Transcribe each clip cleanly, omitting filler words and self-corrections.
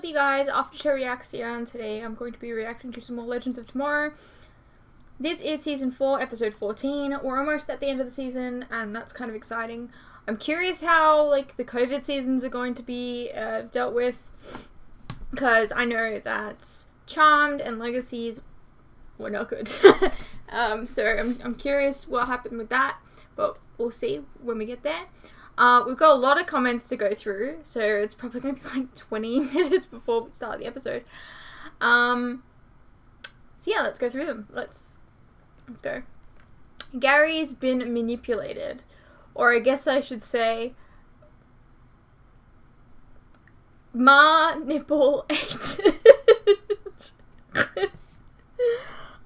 you guys? After Show Reaction. Today I'm going to be reacting to some more Legends of Tomorrow. This is Season 4, Episode 14. We're almost at the end of the season, and that's kind of exciting. I'm curious how, the COVID seasons are going to be dealt with, because I know that Charmed and Legacies were not good. So I'm curious what happened with that, but we'll see when we get there. We've got a lot of comments to go through, so it's probably going to be like 20 minutes before we start the episode. So yeah, let's go through them. Let's go. Gary's been manipulated, or I guess I should say, Ma nipple ate.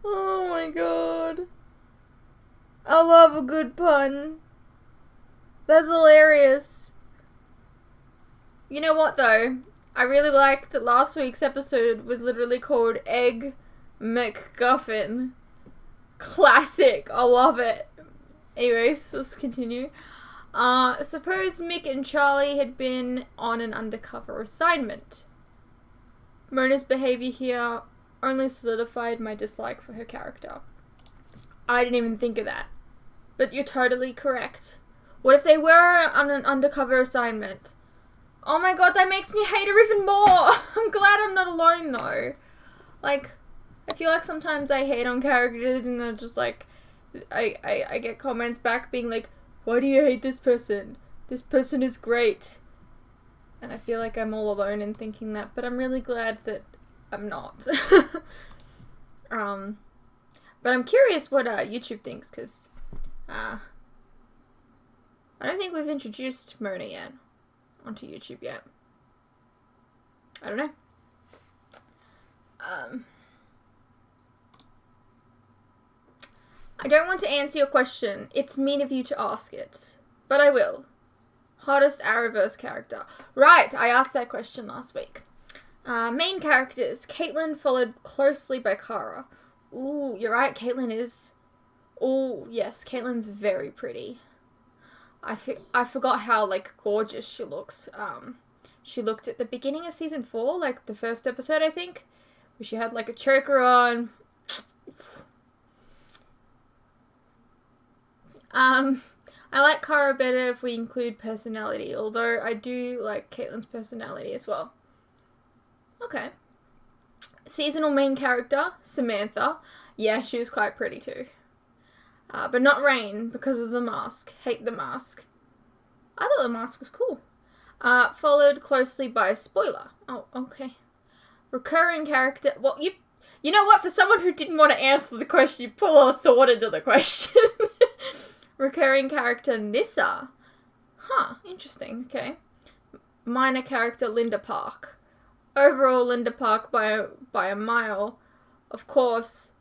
Oh my god. I love a good pun. That's hilarious. You know what though? I really like that last week's episode was literally called Egg McGuffin. Classic. I love it. Anyways, let's continue. Suppose Mick and Charlie had been on an undercover assignment. Mona's behavior here only solidified my dislike for her character. I didn't even think of that. But you're totally correct. What if they were on an undercover assignment? Oh my god, that makes me hate her even more! I'm glad I'm not alone though. I feel like sometimes I hate on characters and they're just I get comments back being like, why do you hate this person? This person is great. And I feel like I'm all alone in thinking that, but I'm really glad that I'm not. But I'm curious what YouTube thinks, because I don't think we've introduced Mona yet onto YouTube yet. I don't know. I don't want to answer your question. It's mean of you to ask it. But I will. Hottest Arrowverse character. Right, I asked that question last week. Main characters. Caitlin, followed closely by Kara. Ooh, you're right, Caitlin is... Oh, yes, Caitlin's very pretty. I forgot how, gorgeous she looks. She looked at the beginning of Season 4, the first episode, I think, where she had, a choker on. I like Kara better if we include personality, although I do like Caitlin's personality as well. Okay. Seasonal main character, Samantha. Yeah, she was quite pretty too. But not Rain, because of the mask. Hate the mask. I thought the mask was cool. Followed closely by Spoiler. Oh, okay. Recurring character. Well, you know what? For someone who didn't want to answer the question, you put a lot of thought into the question. Recurring character Nissa. Huh, interesting. Okay. Minor character Linda Park. Overall, Linda Park by a mile. Of course,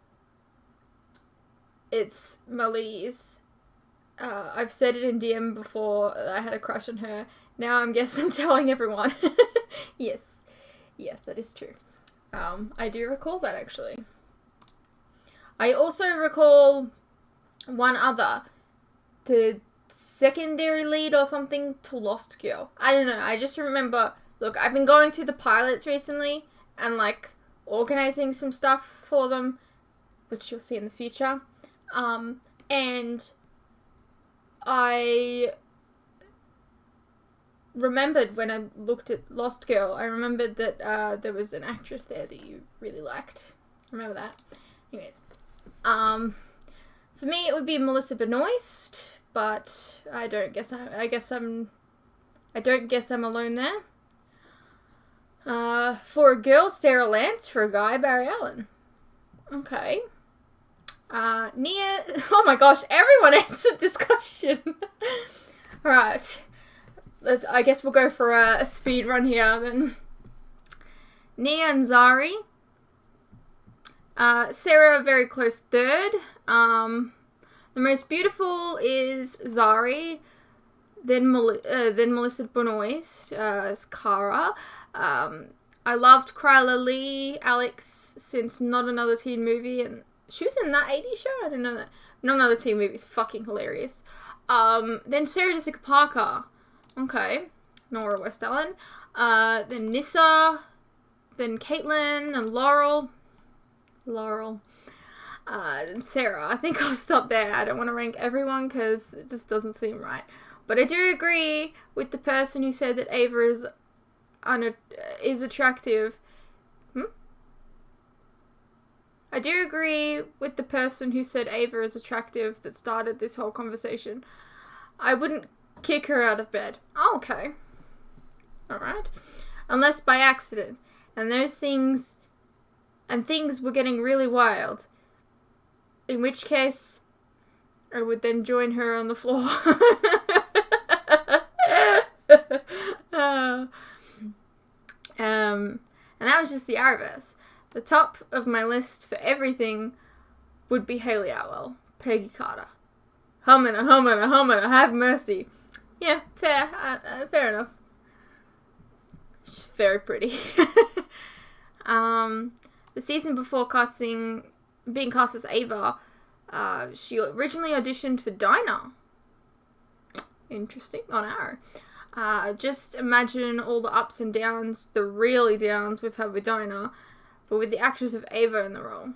it's Malise. I've said it in DM before that I had a crush on her. Now I guess I'm telling everyone. Yes, that is true. I do recall that actually. I also recall one other. The secondary lead or something to Lost Girl. I don't know. I just remember... Look, I've been going through the pilots recently and, organizing some stuff for them, which you'll see in the future. And I remembered when I looked at Lost Girl, I remembered that there was an actress there that you really liked. Remember that? Anyways. For me, it would be Melissa Benoist, but I don't guess I'm alone there. For a girl, Sarah Lance. For a guy, Barry Allen. Okay. Nia... Oh my gosh, everyone answered this question. Alright. I guess we'll go for a speed run here, then. Nia and Zari. Sarah, very close third. The most beautiful is Zari. Then Melissa Benoist as Kara. I loved Kryla Lee, Alex, since Not Another Teen Movie, and she was in that 80s show? I didn't know that. Not Another Teen Movie is fucking hilarious. Then Sarah Jessica Parker. Okay. Nora West Allen. Then Nissa. then Caitlin, and Laurel, and Sarah. I think I'll stop there. I don't want to rank everyone because it just doesn't seem right. But I do agree with the person who said that Ava is attractive. I do agree with the person who said Ava is attractive that started this whole conversation. I wouldn't kick her out of bed. Oh, okay. Alright. Unless by accident. And things were getting really wild. In which case, I would then join her on the floor. And that was just the Arrowverse. The top of my list for everything would be Hayley Atwell, Peggy Carter. Humana, have mercy. Yeah, fair enough. She's very pretty. The season before being cast as Ava, she originally auditioned for Dinah. Interesting, on Arrow. Just imagine all the ups and downs, the really downs we've had with Dinah, but with the actress of Ava in the role.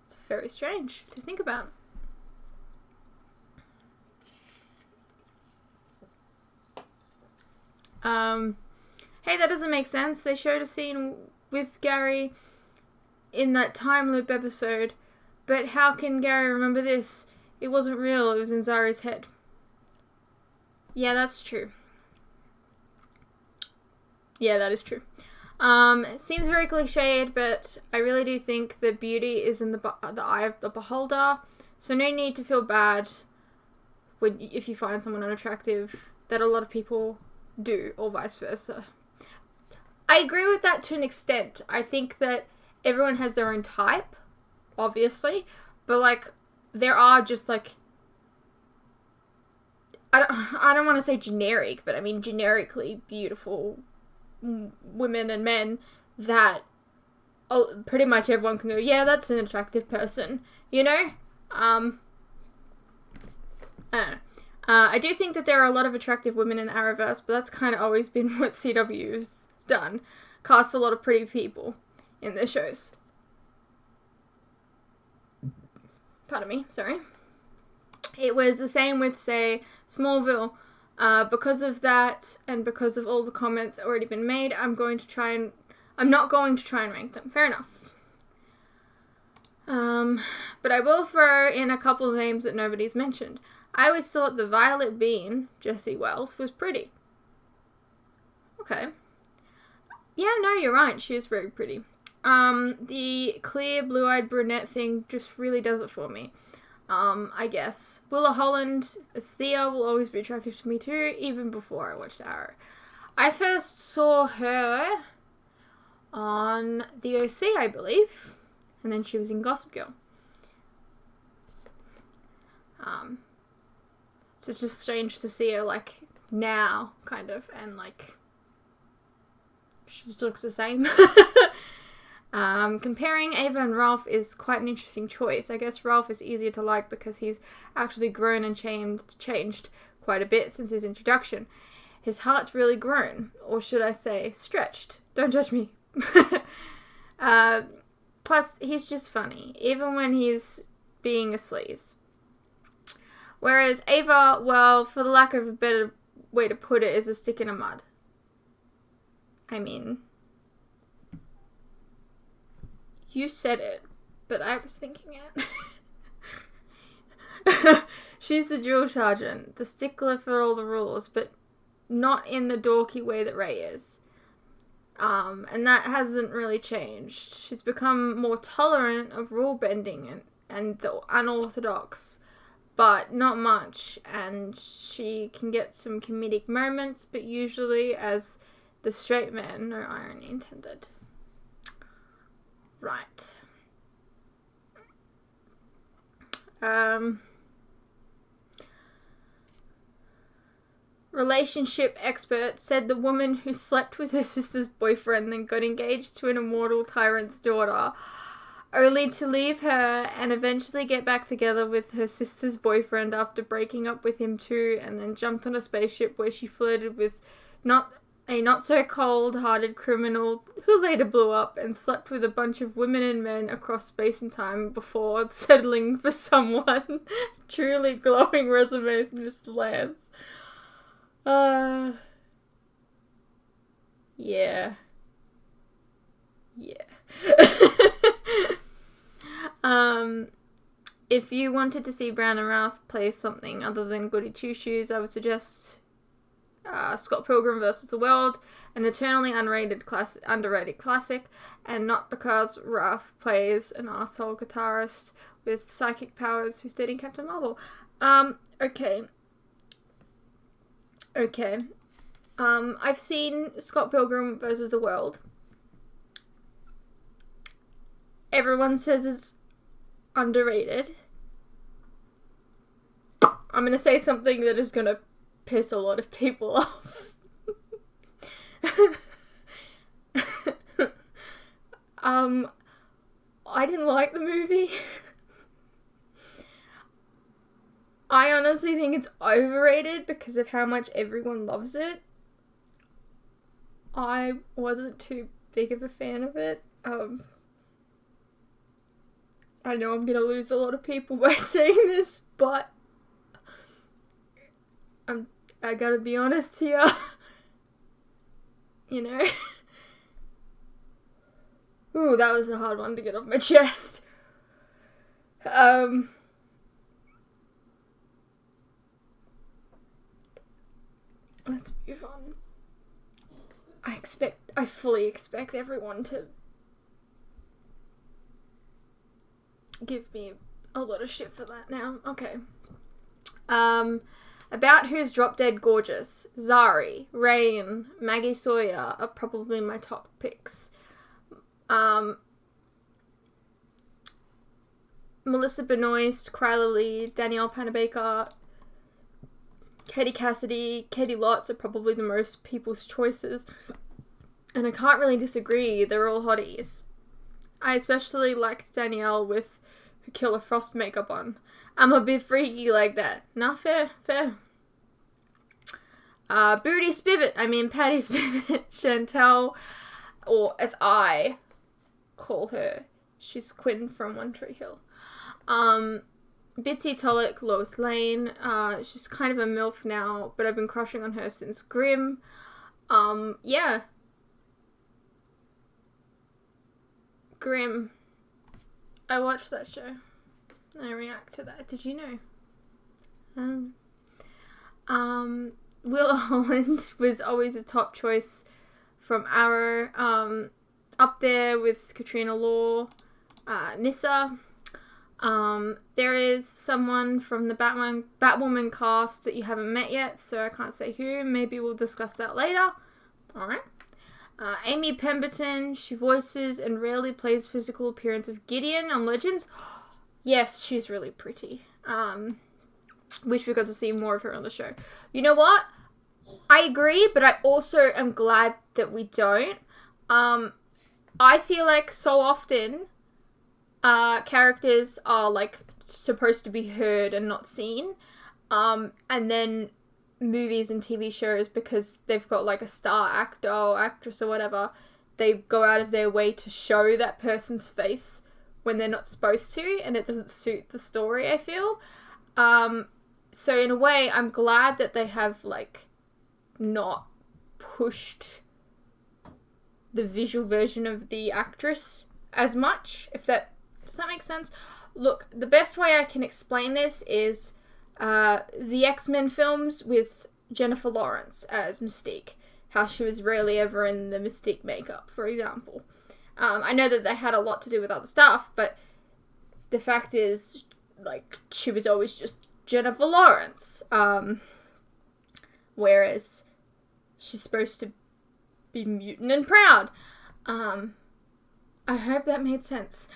It's very strange to think about. Hey, that doesn't make sense. They showed a scene with Gary in that time loop episode, but how can Gary remember this? It wasn't real, it was in Zari's head. Yeah, that's true. Yeah, that is true. It seems very cliched, but I really do think the beauty is in the eye of the beholder, so no need to feel bad if you find someone unattractive, that a lot of people do, or vice versa. I agree with that to an extent. I think that everyone has their own type, obviously, but like, there are just like, I don't want to say generic, but I mean generically beautiful women and men that pretty much everyone can go, yeah, that's an attractive person, you know? I don't know. I do think that there are a lot of attractive women in the Arrowverse, but that's kind of always been what CW's done. Cast a lot of pretty people in their shows. Pardon me, sorry. It was the same with, say, Smallville. Because of that, and because of all the comments that already been made, I'm not going to try and rank them. Fair enough. But I will throw in a couple of names that nobody's mentioned. I always thought the Violet Bean, Jessie Wells, was pretty. Okay. Yeah, no, you're right. She is very pretty. The clear, blue-eyed brunette thing just really does it for me. I guess. Willa Holland as Thea will always be attractive to me too, even before I watched Arrow. I first saw her on The OC, I believe, and then she was in Gossip Girl. So it's just strange to see her, like, now, kind of, and, like, she just looks the same. Comparing Ava and Ralph is quite an interesting choice. I guess Ralph is easier to like because he's actually grown and changed quite a bit since his introduction. His heart's really grown, or should I say, stretched. Don't judge me. Plus, he's just funny, even when he's being a sleaze. Whereas Ava, well, for the lack of a better way to put it, is a stick in the mud. I mean, you said it, but I was thinking it. She's the drill sergeant, the stickler for all the rules, but not in the dorky way that Ray is. And that hasn't really changed. She's become more tolerant of rule bending and the unorthodox, but not much, and she can get some comedic moments, but usually as the straight man, no irony intended. Right. Relationship expert said the woman who slept with her sister's boyfriend then got engaged to an immortal tyrant's daughter, only to leave her and eventually get back together with her sister's boyfriend after breaking up with him too, and then jumped on a spaceship where she flirted with not so cold-hearted criminal who later blew up and slept with a bunch of women and men across space and time before settling for someone. Truly glowing resume, Mr. Lance. Yeah. If you wanted to see Brown and Ralph play something other than Goody Two-Shoes, I would suggest Scott Pilgrim vs. the World, an eternally underrated classic, and not because Ralph plays an asshole guitarist with psychic powers who's dating Captain Marvel. Okay. I've seen Scott Pilgrim vs. the World. Everyone says it's underrated. I'm gonna say something that is gonna piss a lot of people off. I didn't like the movie. I honestly think it's overrated because of how much everyone loves it. I wasn't too big of a fan of it. I know I'm gonna lose a lot of people by saying this, but I gotta be honest here. You know? Ooh, that was a hard one to get off my chest. Let's move on. I fully expect everyone to give me a lot of shit for that now. Okay. About Who's Drop Dead Gorgeous, Zari, Rain, Maggie Sawyer are probably my top picks. Melissa Benoist, Kryla Lee, Danielle Panabaker, Katie Cassidy, Katie Lotz are probably the most people's choices. And I can't really disagree, they're all hotties. I especially liked Danielle with her Killer Frost makeup on. I'm a bit freaky like that. Nah, fair. Patty Spivot, Chantel, or as I call her, she's Quinn from One Tree Hill. Bitsy Tulloch, Lois Lane, she's kind of a MILF now, but I've been crushing on her since Grimm. Yeah. Grimm. I watched that show. I react to that. Did you know? Will Holland was always a top choice from Arrow. Up there with Katrina Law, Nissa. There is someone from the Batwoman cast that you haven't met yet, so I can't say who. Maybe we'll discuss that later. Alright. Amy Pemberton, she voices and rarely plays physical appearance of Gideon on Legends. Yes, she's really pretty. Wish we got to see more of her on the show. You know what? I agree, but I also am glad that we don't. I feel like so often characters are like supposed to be heard and not seen. And then movies and TV shows, because they've got like a star actor or actress or whatever, they go out of their way to show that person's face when they're not supposed to, and it doesn't suit the story, I feel. So in a way, I'm glad that they have like not pushed the visual version of the actress as much, does that make sense? Look, the best way I can explain this is the X-Men films with Jennifer Lawrence as Mystique. How she was rarely ever in the Mystique makeup, for example. I know that they had a lot to do with other stuff, but the fact is, like, she was always just Jennifer Lawrence. Whereas she's supposed to be mutant and proud. I hope that made sense.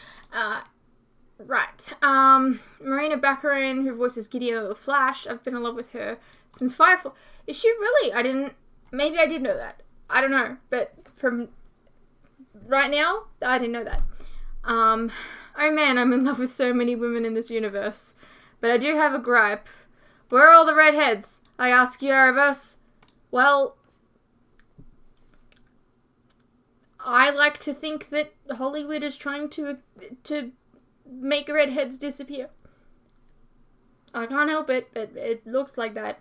Right. Marina Baccarin, who voices Gideon of the Flash. I've been in love with her since Firefly. Is she really? Maybe I did know that. I don't know. But from right now, I didn't know that. Oh man, I'm in love with so many women in this universe. But I do have a gripe. Where are all the redheads? I ask you, Arrowverse. Well, I like to think that Hollywood is trying to make redheads disappear. I can't help it, but it looks like that.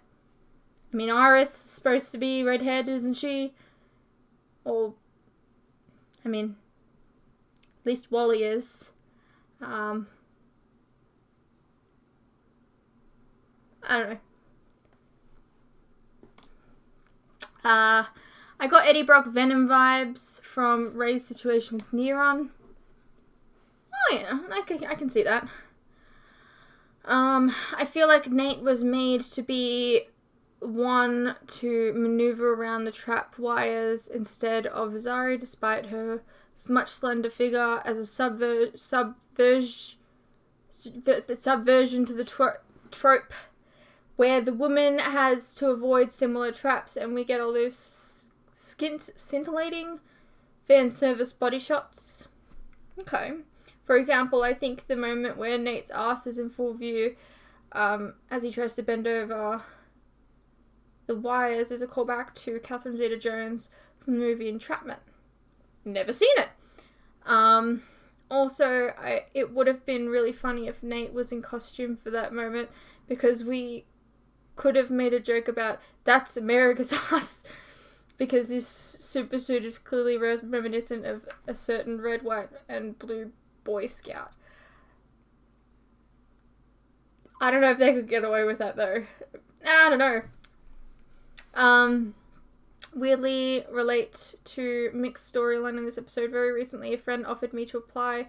I mean, Iris is supposed to be redhead, isn't she? Or, I mean, at least Wally is. I don't know. I got Eddie Brock Venom vibes from Ray's situation with Neron. Oh yeah, I can see that. I feel like Nate was made to be one to maneuver around the trap wires instead of Zari, despite her much slender figure, as a subversion to the trope where the woman has to avoid similar traps, and we get all those scintillating fan service body shots. Okay. For example, I think the moment where Nate's ass is in full view as he tries to bend over the wires is a callback to Catherine Zeta-Jones from the movie Entrapment. Never seen it. Also, it would have been really funny if Nate was in costume for that moment, because we could have made a joke about, that's America's ass, because his super suit is clearly reminiscent of a certain red, white, and blue Boy Scout. I don't know if they could get away with that, though. I don't know. Weirdly relate to mixed storyline in this episode. Very recently, a friend offered me to apply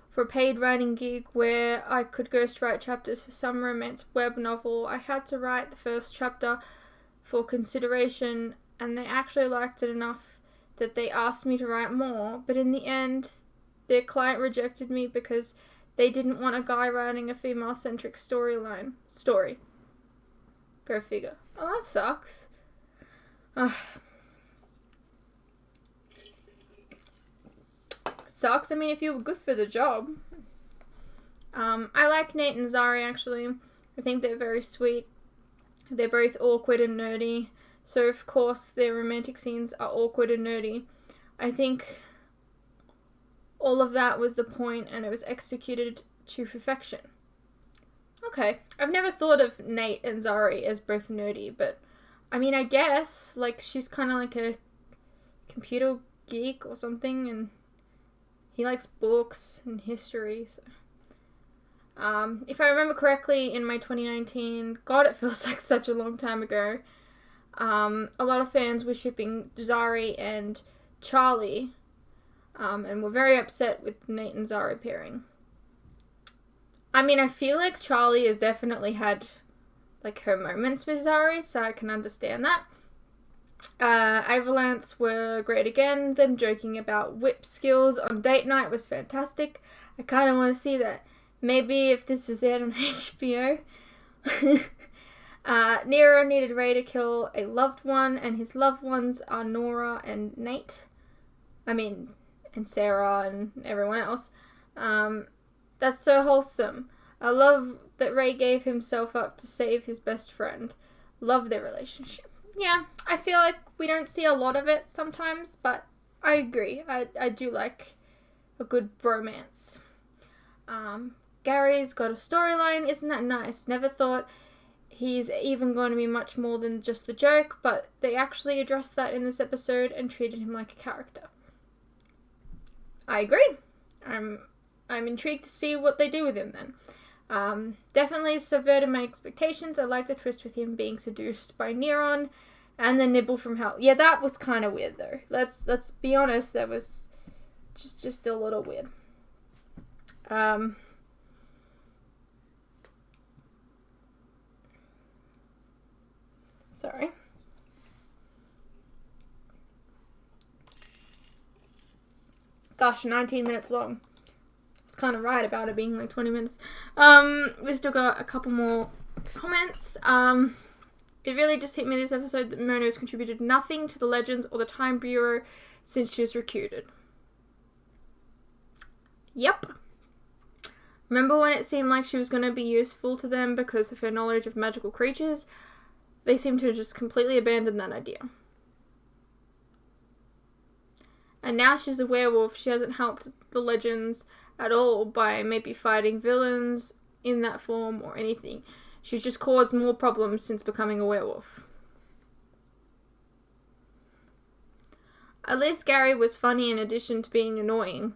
for a paid writing gig where I could ghostwrite chapters for some romance web novel. I had to write the first chapter for consideration, and they actually liked it enough that they asked me to write more, but in the end, their client rejected me because they didn't want a guy writing a female-centric story. Go figure. Oh, that sucks. It sucks. I mean, if you were good for the job. I like Nate and Zari, actually. I think they're very sweet. They're both awkward and nerdy. So, of course, their romantic scenes are awkward and nerdy. I think all of that was the point, and it was executed to perfection. Okay. I've never thought of Nate and Zari as both nerdy, but I mean, I guess, like, she's kind of like a computer geek or something, and he likes books and history, so. If I remember correctly, in my 2019, God, it feels like such a long time ago, a lot of fans were shipping Zari and Charlie, and were very upset with Nate and Zari pairing. I mean, I feel like Charlie has definitely had, like, her moments with Zari, so I can understand that. Avalance were great again. Them joking about whip skills on date night was fantastic. I kind of want to see that. Maybe if this was aired on HBO. Nero needed Ray to kill a loved one, and his loved ones are Nora and Nate. And Sarah and everyone else. That's so wholesome. I love that Ray gave himself up to save his best friend. Love their relationship. Yeah, I feel like we don't see a lot of it sometimes, but I agree. I do like a good bromance. Gary's got a storyline. Isn't that nice? Never thought he's even going to be much more than just a joke, but they actually addressed that in this episode and treated him like a character. I agree. I'm intrigued to see what they do with him then. Definitely subverted my expectations. I like the twist with him being seduced by Neron and the nibble from hell. Yeah, that was kind of weird though. Let's be honest, that was just a little weird. Sorry. Gosh, 19 minutes long. Kind of right about it being like 20 minutes. We still got a couple more comments. It really just hit me this episode that Mono's contributed nothing to the Legends or the Time Bureau since she was recruited. Yep. Remember when it seemed like she was going to be useful to them because of her knowledge of magical creatures? They seem to have just completely abandoned that idea. And now she's a werewolf. She hasn't helped the legends at all by maybe fighting villains in that form or anything. She's just caused more problems since becoming a werewolf. At least Gary was funny in addition to being annoying.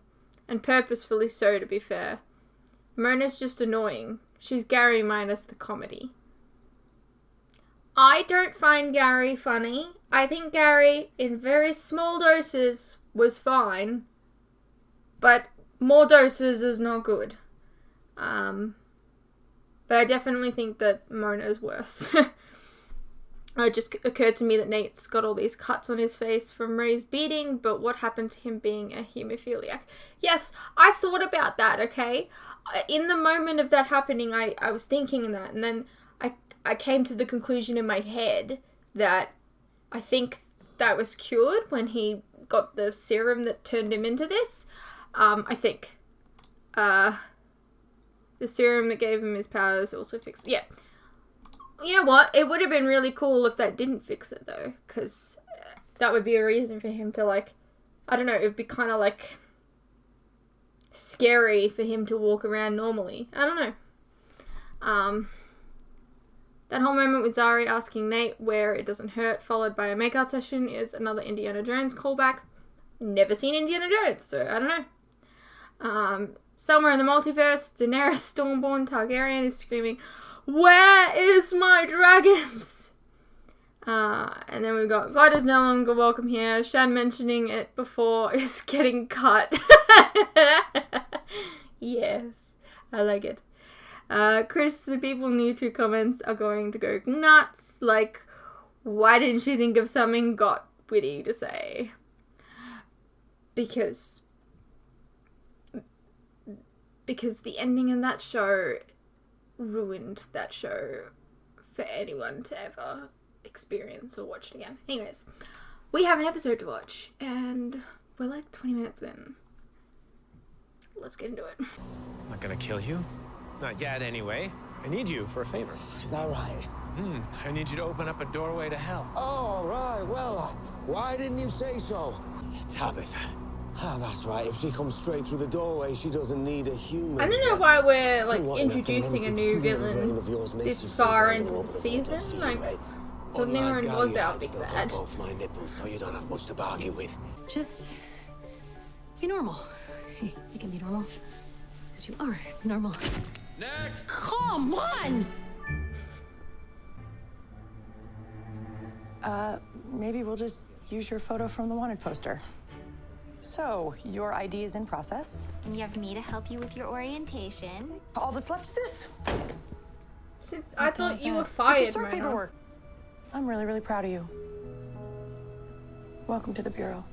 And purposefully so, to be fair. Mona's just annoying. She's Gary minus the comedy. I don't find Gary funny. I think Gary, in very small doses, was fine. But more doses is not good. But I definitely think that Mona's worse. It just occurred to me that Nate's got all these cuts on his face from Ray's beating, but what happened to him being a hemophiliac? Yes, I thought about that, okay? In the moment of that happening, I was thinking that, and then I came to the conclusion in my head that I think that was cured when he got the serum that turned him into this. I think. The serum that gave him his powers also fixed it. Yeah. You know what? It would have been really cool if that didn't fix it, though. Because that would be a reason for him to, like... I don't know, it would be kind of, like... scary for him to walk around normally. I don't know. That whole moment with Zari asking Nate where it doesn't hurt, followed by a makeout session, is another Indiana Jones callback. Never seen Indiana Jones, so I don't know. Somewhere in the multiverse, Daenerys Stormborn Targaryen is screaming, "Where is my dragons?" And then we've got, "God is no longer welcome here." Shan mentioning it before is getting cut. Yes, I like it. Chris, the people new to comments are going to go nuts. Like, why didn't you think of something got witty to say? Because the ending of that show ruined that show for anyone to ever experience or watch it again. Anyways, we have an episode to watch, and we're like 20 minutes in. Let's get into it. I'm not gonna kill you. Not yet, anyway. I need you for a favor. Is that right? I need you to open up a doorway to hell. Oh, right. Well, why didn't you say so? Tabitha. Ah, that's right. If she comes straight through the doorway, she doesn't need a human. I don't know why we're, like, introducing a new villain this far into the season. Like, the Niran was our big bad. Both my nipples, so you don't have much to bargain with. Just be normal. Hey, you can be normal. Because you are normal. Next! Come on! Maybe we'll just use your photo from the wanted poster. So, your ID is in process. And you have me to help you with your orientation. All that's left is this. I thought you were It's fired, your start Mona. paperwork. I'm really, really proud of you. Welcome to the Bureau.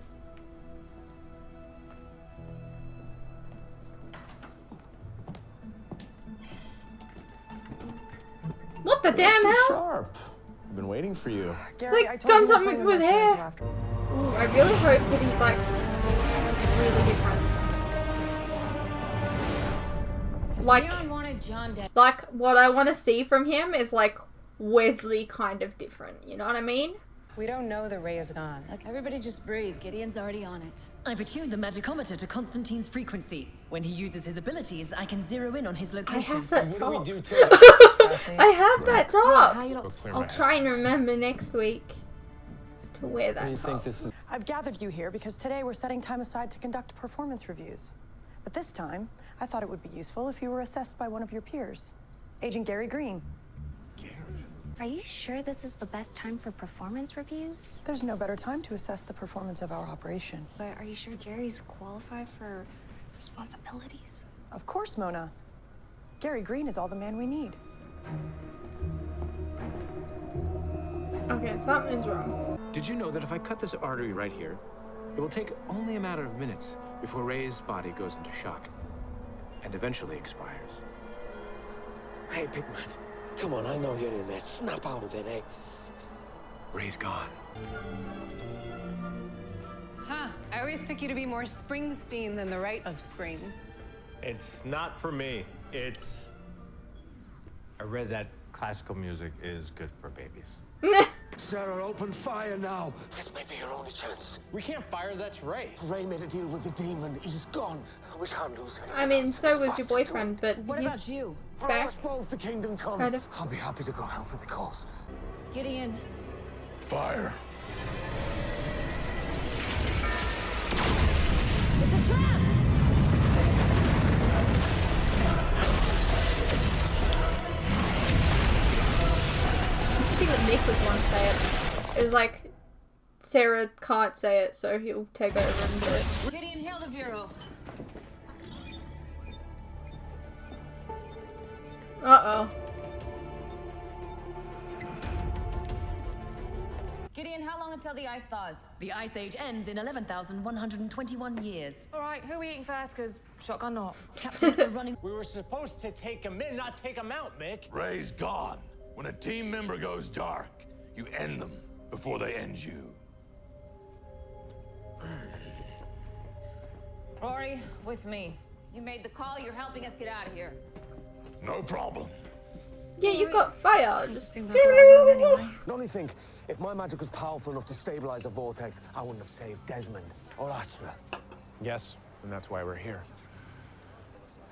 What the damn hell? Sharp. I've been waiting for you. Gary, like I told done you something we'll with play hair. until after. Ooh, I really hope that he's like really different. Like what I want to see from him is like Wesley kind of different. You know what I mean? We don't know that Ray is gone. Like, everybody just breathe. Gideon's already on it. I've attuned the magicometer to Constantine's frequency. When he uses his abilities, I can zero in on his I location. have that What do top. we do today? I have that top. How you don't... I'll try and remember next week to wear that What do you top. think this is? I've gathered you here because today we're setting time aside to conduct performance reviews. But this time, I thought it would be useful if you were assessed by one of your peers, Agent Gary Green. Are you sure this is the best time for performance reviews? There's no better time to assess the performance of our operation. But are you sure Gary's qualified for responsibilities? Of course, Mona. Gary Green is all the man we need. Okay, something's wrong. Did you know that if I cut this artery right here, it will take only a matter of minutes before Ray's body goes into shock and eventually expires? Hey, big man. Come on, I know you're in there. Snap out of it, eh? Ray's gone. Huh. I always took you to be more Springsteen than the rite of spring. It's not for me. It's... I read that classical music is good for babies. Sarah, open fire now. This may be your only chance. We can't fire, that's Ray. Ray made a deal with the demon. He's gone. We can't lose him. I mean, so was your boyfriend, but What he's about you? back. I suppose the kingdom come. Kind of. I'll be happy to go out for the cause. Gideon. Fire. It's a trap! I think that Nick was the one to say it. It was like, Sarah can't say it, so he'll take over and do it. Gideon, hail the Bureau. Uh-oh. Gideon, how long until the ice thaws? The Ice Age ends in 11,121 years. All right, who are we eating first? Because shotgun not. Captain, we're running. We were supposed to take him in, not take him out, Mick. Ray's gone. When a team member goes dark, you end them before they end you. Rory, with me. You made the call, you're helping us get out of here. No problem. Yeah, you got fired. Don't you think, if my magic was powerful enough to stabilize a vortex, I wouldn't have saved Desmond or Astra? Yes, and that's why we're here.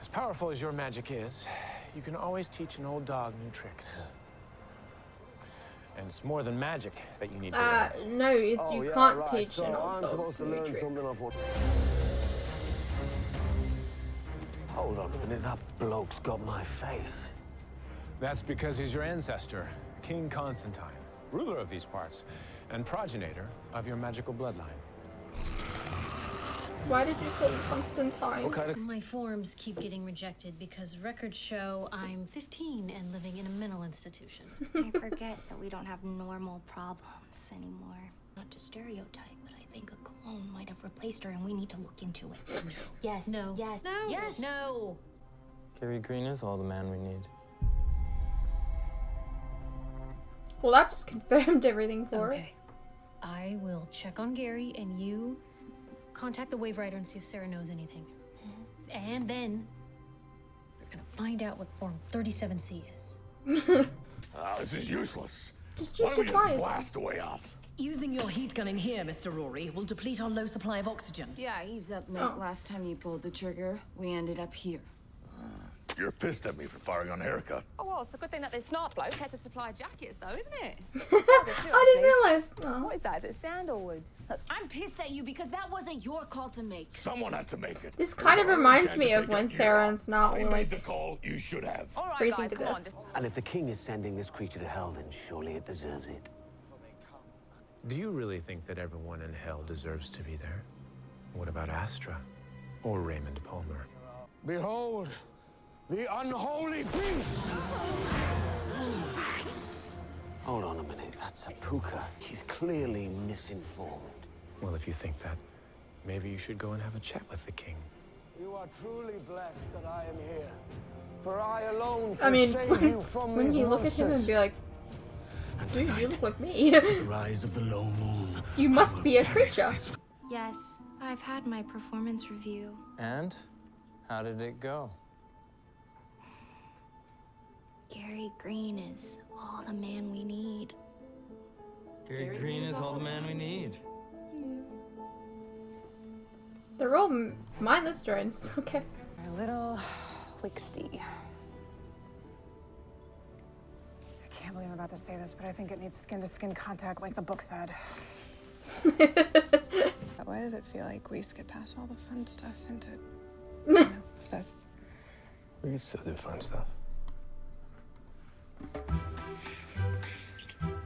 As powerful as your magic is, you can always teach an old dog new tricks. And it's more than magic that you need to learn. No, it's Oh, you yeah, can't right. teach So an old I'm dog supposed to new learn tricks. something off what... Hold on a minute, that bloke's got my face. That's because he's your ancestor, King Constantine, ruler of these parts, and progenitor of your magical bloodline. Why did you call him Constantine? What kind of... My forms keep getting rejected because records show I'm 15 and living in a mental institution. I forget that we don't have normal problems anymore. Not to stereotype, but I think a clone might have replaced her and we need to look into it. No. Yes. No. Yes. No. Yes. No. Gary Green is all the man we need. Well, that just confirmed everything for her. Okay. I will check on Gary and you contact the wave rider and see if Sarah knows anything. And then we're gonna find out what Form 37C is. This is useless. Just Why use don't we the just fire. blast the way up? Using your heat gun in here, Mr. Rory, will deplete our low supply of oxygen. Yeah, ease up, Mick. Oh. Last time you pulled the trigger, we ended up here. You're pissed at me for firing on Erica. Oh, well, it's a good thing that this snot bloke had to supply jackets, though, isn't it? I didn't realize. No. What is that? Is it sandalwood? I'm pissed at you because that wasn't your call to make. Someone had to make it. This kind of reminds me of Chance to when take Sarah it. and Snart I were made the like call. You should have. All right, freezing guys, to come death. on. Just... And if the king is sending this creature to hell, then surely it deserves it. Do you really think that everyone in hell deserves to be there? What about Astra? Or Raymond Palmer? Behold, the unholy beast! Hold on a minute, that's a puka. He's clearly misinformed. Well, if you think that, maybe you should go and have a chat with the king. You are truly blessed that I am here. For I alone can I mean, save you from wouldn't these you look at him and monsters. be like, dude, you look like me. The rise of the low moon. You must be a creature. Yes, I've had my performance review. And? How did it go? Gary Green is all the man we need. Gary Green is all the man we need. They're all mindless drones. Okay. A little Wixty. I can't believe I'm about to say this, but I think it needs skin-to-skin contact like the book said. Why does it feel like we skip past all the fun stuff into this? We can still do fun stuff.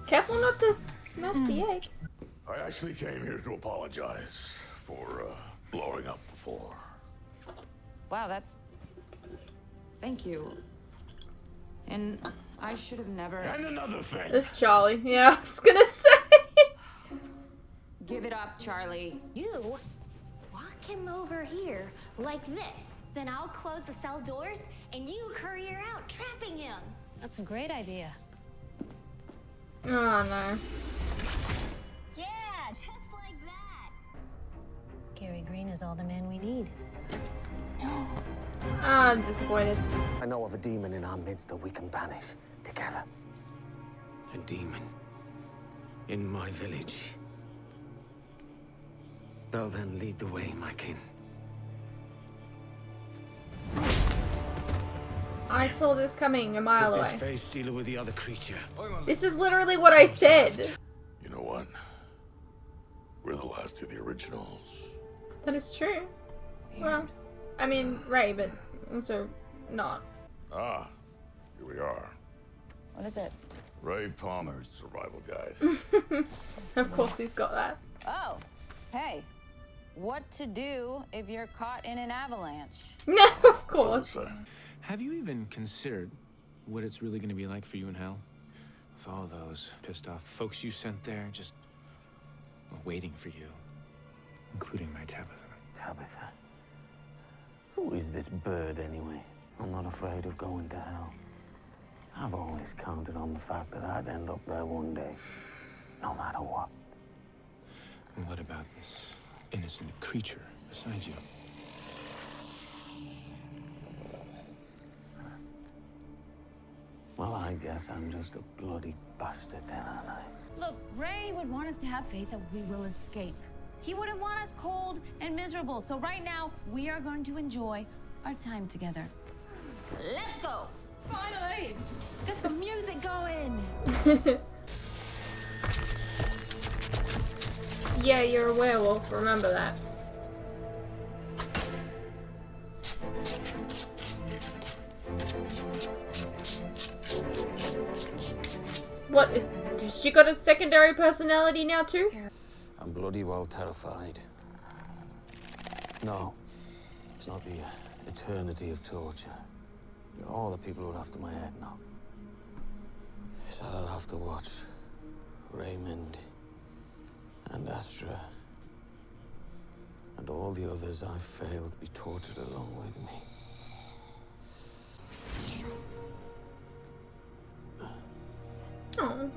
Careful not to smash the egg. I actually came here to apologize for blowing up before. Wow, that's... Thank you. And I should have never... And another thing. It's Charlie. Yeah, I was gonna say. Give it up, Charlie. You walk him over here like this. Then I'll close the cell doors and you career out, trapping him. That's a great idea. Oh no. Yeah, just like that. Gary Green is all the man we need. I'm disappointed. I know of a demon in our midst that we can banish together. A demon in my village. Thou then lead the way, my king. I saw this coming a mile Put away. this face stealer with the other creature. This is literally what I said. You know what? We're the last of the originals. That is true. Well, I mean, Ray, but also not. Ah, here we are. What is it? Ray Palmer's survival guide. Of course he's got that. Oh, hey. What to do if you're caught in an avalanche? No, of course. Have you even considered what it's really going to be like for you in hell? With all those pissed off folks you sent there, just waiting for you. Including my Tabitha. Tabitha? Who is this bird, anyway? I'm not afraid of going to hell. I've always counted on the fact that I'd end up there one day, no matter what. And what about this innocent creature beside you? Well, I guess I'm just a bloody bastard then, aren't I? Look, Ray would want us to have faith that we will escape. He wouldn't want us cold and miserable. So right now, we are going to enjoy our time together. Let's go! Finally! Let's get some music going! Yeah, you're a werewolf, remember that. What? Has she got a secondary personality now too? I'm bloody well terrified. No, it's not the eternity of torture. All the people who are after my head now. It's that I'll have to watch Raymond and Astra and all the others I've failed be tortured along with me. Oh.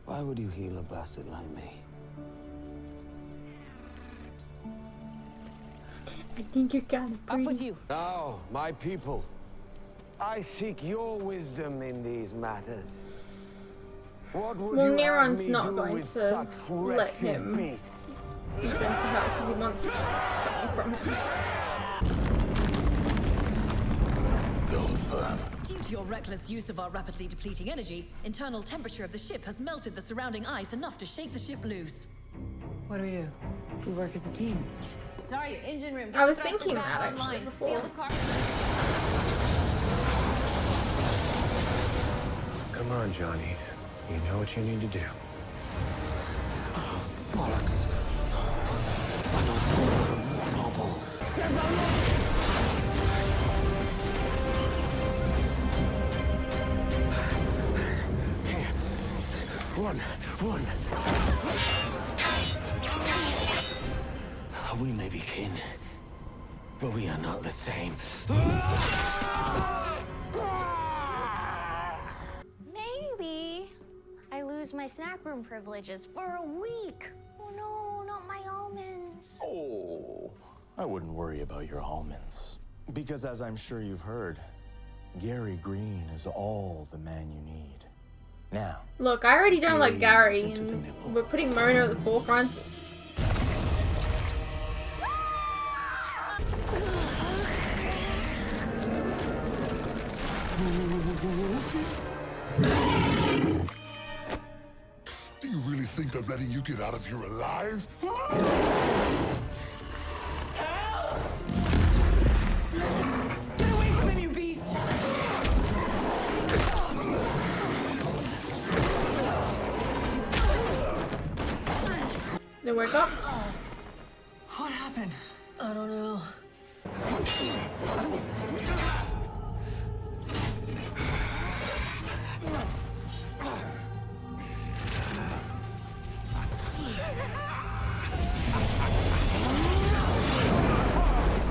Why would you heal a bastard like me? I think you got it. Up with you. Now, my people, I seek your wisdom in these matters. What would Well, you have Neron's me not do going with to such let wretched him beasts? be sent to hell because he wants something from him. Due to your reckless use of our rapidly depleting energy, internal temperature of the ship has melted the surrounding ice enough to shake the ship loose. What do we do? We work as a team. Sorry, engine room. I was thinking that actually before. Seal the car. Come on, Johnny. You know what you need to do. Bollocks. Run. We may be kin, but we are not the same. Maybe I lose my snack room privileges for a week. Oh no, not my almonds. Oh, I wouldn't worry about your almonds. Because as I'm sure you've heard, Gary Green is all the man you need. Now, Look, I already don't like Gary, into the and nipple. we're putting Mona at the forefront. Do you really think I'm letting you get out of here alive? Get away from him, you beast! They wake up. What happened? I don't know.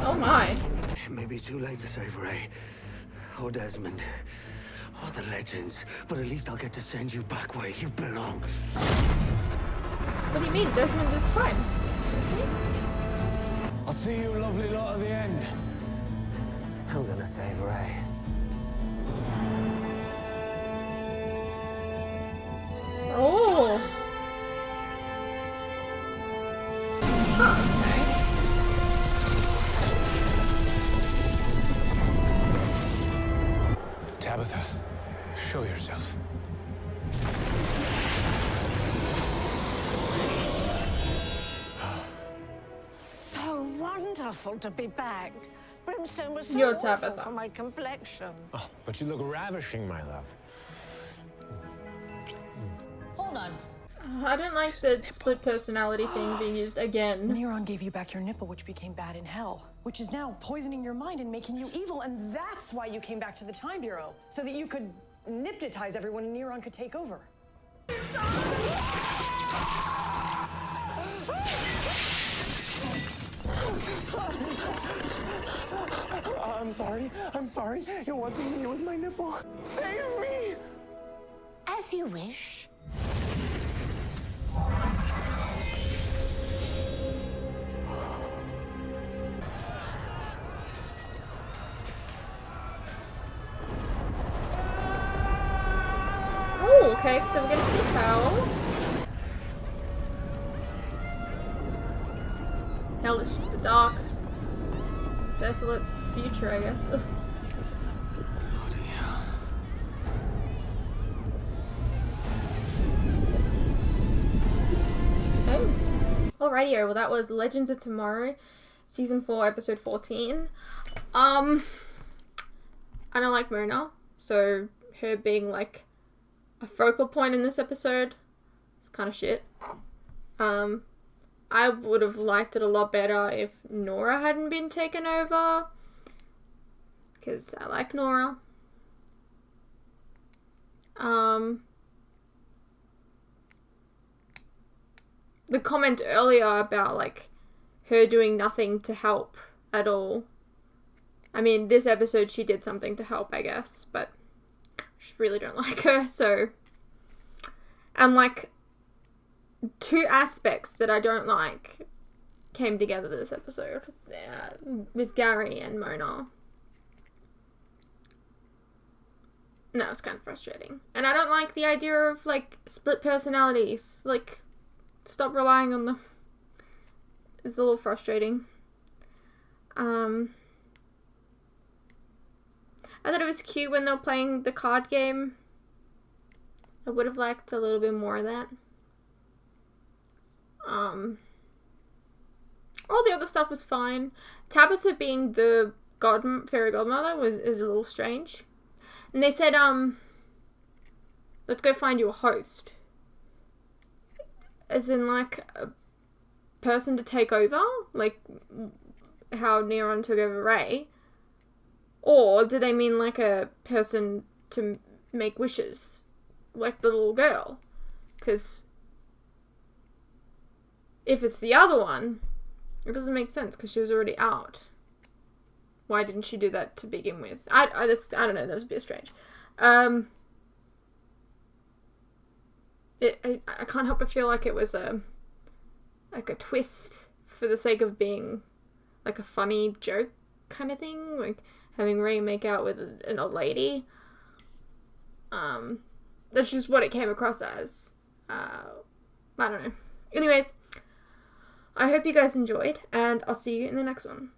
Oh my. It may be too late to save Ray, or Desmond, or the legends, but at least I'll get to send you back where you belong. What do you mean? Desmond is fine. Isn't he? I'll see you lovely lot at the end. I'm gonna save Ray. Oh. Oh, okay. Tabitha, show yourself. So wonderful to be back. Brimstone was so You're awful Tabitha. for my complexion. Oh, but you look ravishing, my love. Hold on. I don't like the split personality thing being used again. Neuron gave you back your nipple, which became bad in hell, which is now poisoning your mind and making you evil, and that's why you came back to the Time Bureau, so that you could hypnotize everyone and Neuron could take over. I'm sorry. It wasn't me, it was my nipple. Save me! As you wish. Oh, okay, so we're gonna see Hell. Hell is just a dark, desolate future, I guess. Bloody hell. Okay. Alrighty, well that was Legends of Tomorrow, Season 4, Episode 14. I don't like Mona, so her being like a focal point in this episode is kind of shit. I would have liked it a lot better if Nora hadn't been taken over, because I like Nora. The comment earlier about like her doing nothing to help at all. I mean, this episode she did something to help, I guess, but I just really don't like her, so. And like, two aspects that I don't like came together this episode with Gary and Mona. And that was kind of frustrating. And I don't like the idea of like split personalities. Like, stop relying on them. It's a little frustrating. I thought it was cute when they were playing the card game. I would have liked a little bit more of that. All the other stuff was fine. Tabitha being the fairy godmother is a little strange. And they said, let's go find you a host. As in, like, a person to take over? Like, how Neuron took over Ray? Or do they mean, like, a person to make wishes? Like the little girl? Because if it's the other one, it doesn't make sense because she was already out. Why didn't she do that to begin with? I don't know, that was a bit strange. I can't help but feel like it was a twist for the sake of being like a funny joke kind of thing, like having Ray make out with an old lady. That's just what it came across as. I don't know. Anyways, I hope you guys enjoyed, and I'll see you in the next one.